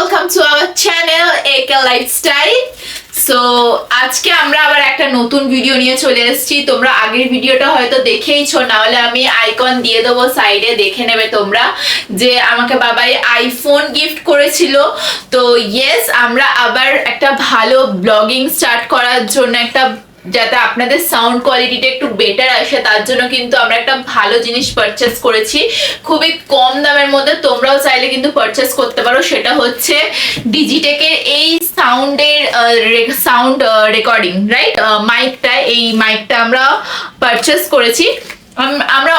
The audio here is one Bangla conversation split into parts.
welcome to our channel AK Lifestyle. So আজকে আমরা আবার একটা নতুন ভিডিও নিয়ে চলে এসেছি। তোমরা আগের ভিডিওটা হয়তো দেখেইছো, না হলে আমি আইকন দিয়ে দেবো সাইডে, দেখে নেবে তোমরা, যে আমাকে বাবাই আইফোন গিফট করেছিল। তো ইয়েস, আমরা আবার একটা ভালো ব্লগিং স্টার্ট করার জন্য, একটা যাতে আপনাদের সাউন্ড কোয়ালিটিটা একটু বেটার আসে, তার জন্য কিন্তু আমরা একটা ভালো জিনিস পারচেস করেছি খুবই কম দামের মধ্যে। তোমরাও চাইলে কিন্তু পারচেস করতে পারো। সেটা হচ্ছে ডিজিটেকের এই সাউন্ড রেকর্ডিং রাইট মাইকটা। এই মাইকটা আমরা পারচেস করেছি। আমরা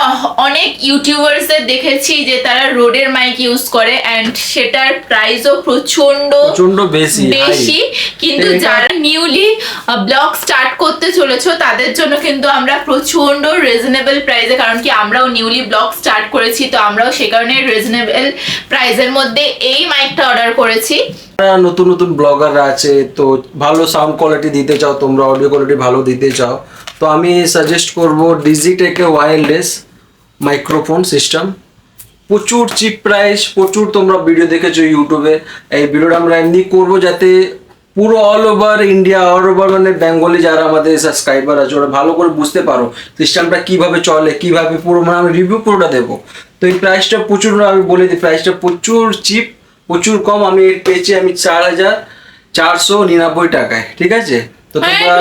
অনেক ইউটিউবার্সদের দেখেছি যে তারা রোডের মাইক ইউজ করে, এন্ড সেটার প্রাইসও প্রচন্ড বেশি। কিন্তু যারা নিউলি ব্লগ স্টার্ট করতে চলেছো তাদের জন্য কিন্তু আমরা প্রচন্ড রিজনেবল প্রাইসে, কারণ কি আমরাও নিউলি ব্লগ স্টার্ট করেছি, তো আমরাও সে কারণে রিজনেবল প্রাইসের মধ্যে এই মাইকটা অর্ডার করেছি। নতুন নতুন ব্লগাররা আছে, তো ভালো সাউন্ড কোয়ালিটি দিতে চাও, তোমরা অডিও কোয়ালিটি ভালো দিতে চাও, তো আমি সাজেস্ট করব ডিজিটেকে ওয়্যারলেস মাইক্রোফোন সিস্টেম। প্রচুর চিপ প্রাইস, প্রচুর তোমরা ভিডিও দেখেছো ইউটিউবে। এই ভিডিওটা আমরা এমনি করবো যাতে পুরো all over India, all over মানে বেঙ্গলি যারা আমাদের সাবস্ক্রাইবার আছে ওরা ভালো করে বুঝতে পারো সিস্টেমটা কিভাবে চলে, কিভাবে পুরো মানে আমি রিভিউ পুরোটা দেবো। তো এই প্রাইসটা প্রচুর, আমি বলে দিই প্রাইসটা প্রচুর চিপ, প্রচুর কম। আমি পেয়েছি আমি 4,499 টাকায়, ঠিক আছে? তো তোমরা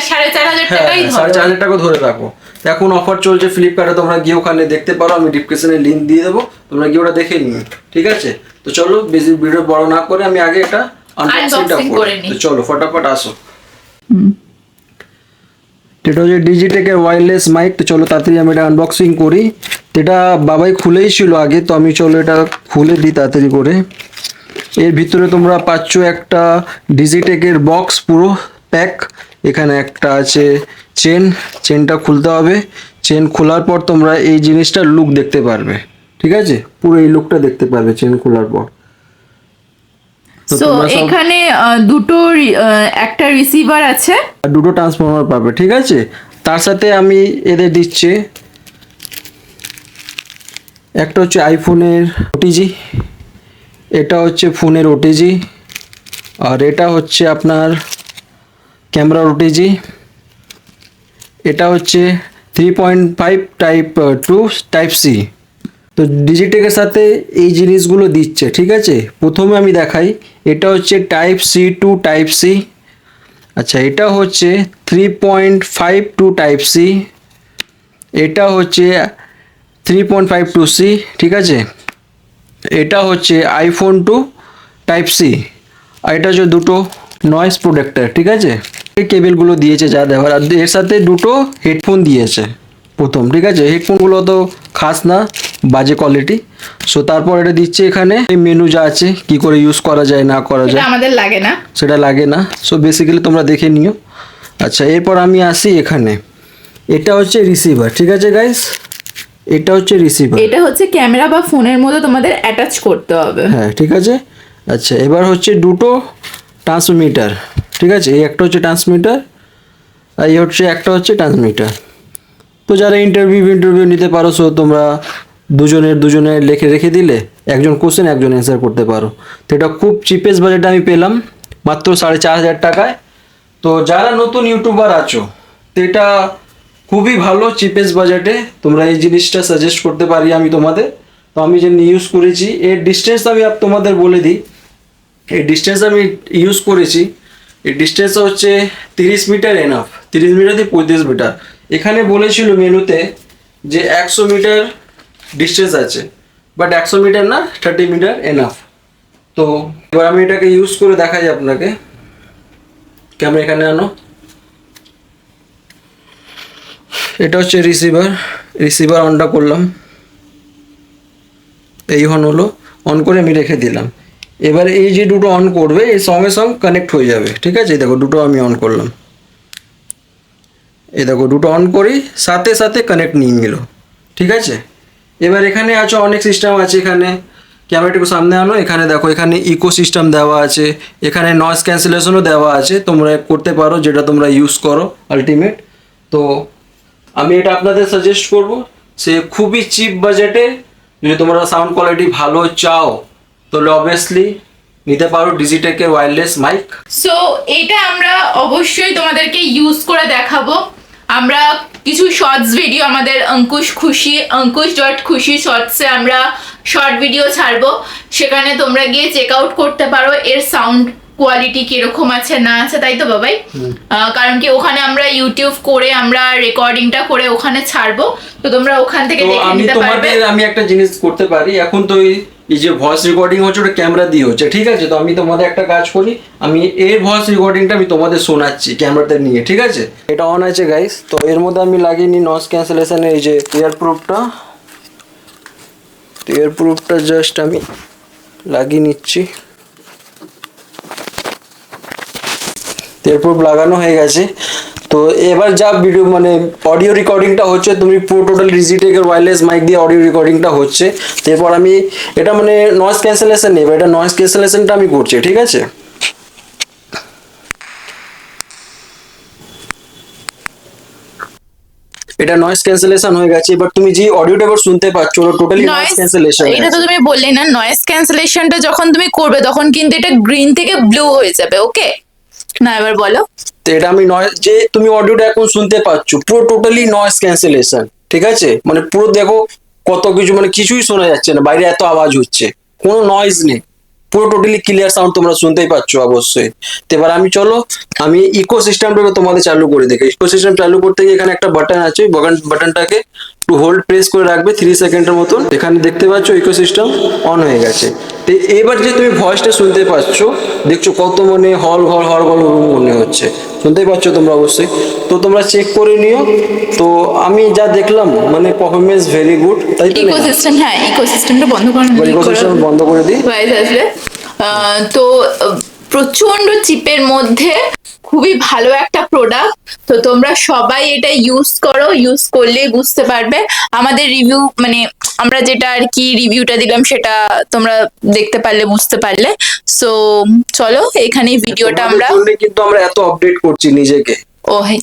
4,500 টাকা ধরে রাখো। এখন অফার চলছে ফ্লিপকার্টে, তোমরা গিয়ে ওখানে দেখতে পারো, আমি ডিসক্রিপশনে লিঙ্ক দিয়ে দেবো, তোমরা গিয়ে ওটা দেখে নিও, ঠিক আছে? তো চলো বেশি ভিডিও বড় না করে আমি আগে এটা আনবক্সিংটা করি। তো চলো ফটাফট আসো। এটা হচ্ছে ডিজিটেকের ওয়্যারলেস মাইক। তো চলো তাড়াতাড়ি আমি এটা আনবক্সিং করি। এটা বাবাই খুলেই ছিল আগে, তো আমি চলো এটা খুলে দিই তাড়াতাড়ি করে। এর ভিতরে তোমরা পাচ্ছ একটা ডিজিটেকের বক্স পুরো প্যাক। এখানে একটা আছে চেনটা খুলতে হবে। চেন খোলার পর তোমরা এই জিনিসটার লুক দেখতে পারবে, ঠিক আছে? পুরো এই লুকটা দেখতে পারবে চেন খোলার পর। সো এখানে দুটো একটা রিসিভার আছে আর দুটো ট্রান্সফর্মার পাবে, ঠিক আছে? তার সাথে আমি এদের দিচ্ছি একটা হচ্ছে আইফোনের ওটিজি, এটা হচ্ছে ফোনের ওটিজি, আর এটা হচ্ছে আপনার ক্যামেরার ওটিজি। এটা হচ্ছে 3.5 টাইপ 2 টাইপ সি। তো ডিজিটেকের সাথে এই জিনিসগুলো দিচ্ছে, ঠিক আছে? প্রথমে আমি দেখাই, এটা হচ্ছে type C to type C. আচ্ছা, এটা হচ্ছে 3.52 টাইপ সি, এটা হচ্ছে 3.52 সি, ঠিক আছে? এটা হচ্ছে আইফোন টু টাইপ সি, আর এটা হচ্ছে দুটো নয়েজ প্রোটেক্টর, ঠিক আছে? এই কেবেলগুলো দিয়েছে যা দেওয়ার, আর এর সাথে দুটো হেডফোন দিয়েছে প্রথম, ঠিক আছে? হেডফোনগুলো তো খাস না, বাজে কোয়ালিটি। সো তারপর এটা দিচ্ছে এখানে মেনু যা আছে, কি করে ইউজ করা যায় না করা যায়, আমাদের লাগে না, সেটা লাগে না। সো বেসিক্যালি তোমরা দেখে নিও। আচ্ছা, এরপর আমি আসি এখানে, এটা হচ্ছে রিসিভার, ঠিক আছে গাইস? এটা হচ্ছে রিসিভার, এটা হচ্ছে ক্যামেরা বা ফোনের মধ্যে তোমাদের অ্যাটাচ করতে হবে, হ্যাঁ, ঠিক আছে? আচ্ছা, এবার হচ্ছে দুটো ট্রান্সমিটার, ঠিক আছে? এই একটা হচ্ছে ট্রান্সমিটার, আর এই হচ্ছে একটা হচ্ছে ট্রান্সমিটার। তো যারা ইন্টারভিউ নিতে পারো, সো তোমরা দুজনের রেখে দিলে একজন কোশ্চেন একজন অ্যান্সার করতে পারো। তো এটা খুব চিপেস্ট বাজেটে আমি পেলাম, মাত্র 4,500 টাকায়। তো যারা নতুন ইউটিউবার আছো, তো এটা খুবই ভালো চিপেস্ট বাজেটে, তোমরা এই জিনিসটা সাজেস্ট করতে পারি আমি তোমাদের। তো আমি যে ইউজ করেছি, এর ডিস্টেন্স আমি তোমাদের বলে দিই। এই ডিস্টেন্স আমি ইউজ করেছি, এই ডিস্টেন্স হচ্ছে 30 মিটার এনাফ, 30 মিটার থেকে 35 মিটার। এখানে বলেছিল মেনুতে যে 100 মিটার ডিস্টেন্স আছে, বাট 100 মিটার না, 30 মিটার এনাফ। তো এবার আমি এটাকে ইউজ করে দেখাই আপনাকে। ক্যামেরা এখানে আনো। এটা হচ্ছে রিসিভার অনটা করলাম, এই হলো অন করে আমি রেখে দিলাম। এবার এই যে দুটো অন করবে, এই সঙ্গে সঙ্গে কানেক্ট হয়ে যাবে, ঠিক আছে? দেখো দুটো আমি অন করলাম, এই দেখো দুটো অন করি সাথে সাথে কানেক্ট নিয়ে নিল, ঠিক আছে? এবার এখানে আছে অনেক সিস্টেম আছে। এখানে ক্যামেরাটিকে সামনে আনো, এখানে দেখো এখানে ইকো সিস্টেম দেওয়া আছে, এখানে নয়েজ ক্যান্সেলেশনও দেওয়া আছে, তোমরা করতে পারো যেটা তোমরা ইউজ করো আলটিমেট। তো আমি এটা আপনাদের সাজেস্ট করব, সে খুবই চিপ বাজেটে যদি তোমরা সাউন্ড কোয়ালিটি ভালো চাও, তাহলে অবভিয়াসলি নিতে পারো ডিজিটেকের ওয়্যারলেস মাইক। সো এটা আমরা অবশ্যই তোমাদেরকে ইউজ করে দেখাবো। আমরা কিছু শর্টস ভিডিও আমাদের অঙ্কুশ.খুশি শর্টসে আমরা শর্ট ভিডিও ছাড়বো, সেখানে তোমরা গিয়ে চেক আউট করতে পারো এর সাউন্ড কোয়ালিটি কিরকম আছে না আছে, তাই তো বাবাই? কারণ কি ওখানে আমরা ইউটিউব করে আমরা রেকর্ডিংটা করে ওখানে ছাড়বো, তো তোমরা ওখান থেকে তো দেখে আমি নিতে পারবে। আমি একটা জিনিস করতে পারি, এখন তো এই যে ভয়েস রেকর্ডিং হচ্ছে ওটা ক্যামেরা দিয়ে হচ্ছে, ঠিক আছে? তো আমি তোমাদের একটা কাজ করি, আমি এর ভয়েস রেকর্ডিংটা আমি তোমাদের শোনাচ্ছি ক্যামেরাতে নিয়ে, ঠিক আছে? এটা অন আছে গাইস। তো এর মধ্যে আমি লাগিয়ে নিই নয়েজ ক্যান্সেলেশনের এই যে এয়ারপ্রুফটা জাস্ট আমি লাগিয়ে নিচ্ছি। এয়ারপ্রুফ লাগানো হয়ে গেছে। তো এবার যা ভিডিও মানে অডিও রেকর্ডিংটা হচ্ছে, তুমি পুরো টোটাল ডিজিটেকের ওয়্যারলেস মাইক দিয়ে অডিও রেকর্ডিংটা হচ্ছে। এরপর আমি এটা মানে নয়েজ ক্যান্সেলেশন নেব, এটা নয়েজ ক্যান্সেলেশনটা আমি করছি, ঠিক আছে? এটা নয়েজ ক্যান্সেলেশন হয়ে গেছে। এবার তুমি যে অডিওটা এবার শুনতে পাচ্ছ ওটা টোটালি নয়েজ ক্যান্সেলেশন। এটা তো তুমি বললে না, নয়েজ ক্যান্সেলেশনটা যখন তুমি করবে তখন কিন্তু এটা গ্রিন থেকে ব্লু হয়ে যাবে, ওকে? না এবার বলো। তো এটা আমি যে তুমি অডিওটা এখন শুনতে পাচ্ছ পুরো টোটালি নয়েজ ক্যান্সেলেশন, ঠিক আছে? মানে পুরো দেখো কত কিছু, মানে কিছুই শোনা যাচ্ছে না, বাইরে এত আওয়াজ হচ্ছে, কোনো নয়েজ নেই, পুরো টোটালি ক্লিয়ার সাউন্ড তোমরা শুনতেই পাচ্ছ অবশ্যই। তো এবার আমি ইকো সিস্টেমটাকে তোমাদের চালু করে দেখি। ইকো সিস্টেম চালু করতে গিয়ে এখানে একটা বাটন আছে, বাটনটাকে একটু হোল্ড প্রেস করে রাখবে 3 সেকেন্ডের মতন। এখানে দেখতে পাচ্ছ ইকো সিস্টেম অন হয়ে গেছে। তো এবার যে তুমি ভয়েসটা শুনতে পাচ্ছ, দেখছো কত মানে হল ঘর মনে হচ্ছে, শুনতেই পাচ্ছ তোমরা অবশ্যই। তো তোমরা চেক করে নিও। তো আমি যা দেখলাম মানে পারফরমেন্স ভেরি গুড, তাই তো? ইকোসিস্টেম, হ্যাঁ ইকোসিস্টেমটা বন্ধ করে ইকো সিস্টেম বন্ধ করে দিই। ভয়েস আসবে। তো প্রচন্ড চিপের মধ্যে খুবই ভালো একটা প্রোডাক্ট। তো তোমরা সবাই এটা ইউজ করো, ইউজ করলেই বুঝতে পারবে। আমাদের রিভিউ মানে আমরা যেটা আর কি রিভিউটা দিলাম সেটা তোমরা দেখতে পারলে, বুঝতে পারলে। সো চলো এখানেই ভিডিওটা আমরা কিন্তু আমরা এত আপডেট করছি নিজেকে,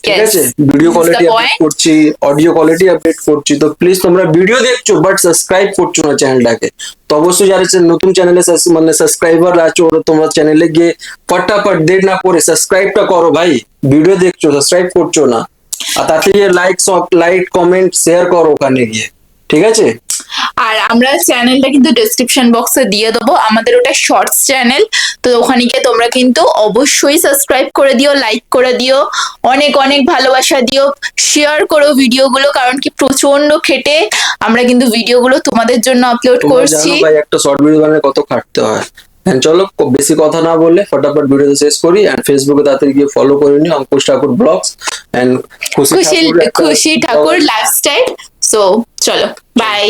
ঠিক আছে? ভিডিও কোয়ালিটি আপডেট করছি, অডিও কোয়ালিটি আপডেট করছি। তো প্লিজ তোমরা ভিডিও দেখছো বাট সাবস্ক্রাইব করছো না চ্যানেলটাকে। তো অবশ্যই যারা নতুন চ্যানেলে মানে সাবস্ক্রাইবার আছো ওরা তোমরা চ্যানেলে গিয়ে ফটাফট দেরি না করে সাবস্ক্রাইবটা করো ভাই। ভিডিও দেখছো সাবস্ক্রাইব করছো না, আর তাতে গিয়ে লাইক কমেন্ট শেয়ার করো ওখানে গিয়ে, ঠিক আছে? আর আমরা চ্যানেলটা কিন্তু ডেসক্রিপশন বক্সে দিয়ে দেবো, আমাদের ওটা শর্টস চ্যানেল। তো ওখানে গিয়ে তোমরা কিন্তু অবশ্যই সাবস্ক্রাইব করে দিও, লাইক করে দিও, অনেক অনেক ভালোবাসা দিও, শেয়ার করো ভিডিওগুলো, কারণ কি প্রচন্ড খেটে আমরা কিন্তু ভিডিওগুলো তোমাদের জন্য আপলোড করছি। জানো ভাই একটা শর্ট ভিডিও বানাতে কত খাটতে হয়। চলো বেশি কথা না বলে ফটাফট ভিডিওটা শেষ করি। এন্ড ফেসবুকে তাড়াতাড়ি গিয়ে ফলো করে নিও অঙ্কুশ ঠাকুর ব্লগস এন্ড খুশি ঠাকুর লাইফস্টাইল। সো চলো বাই।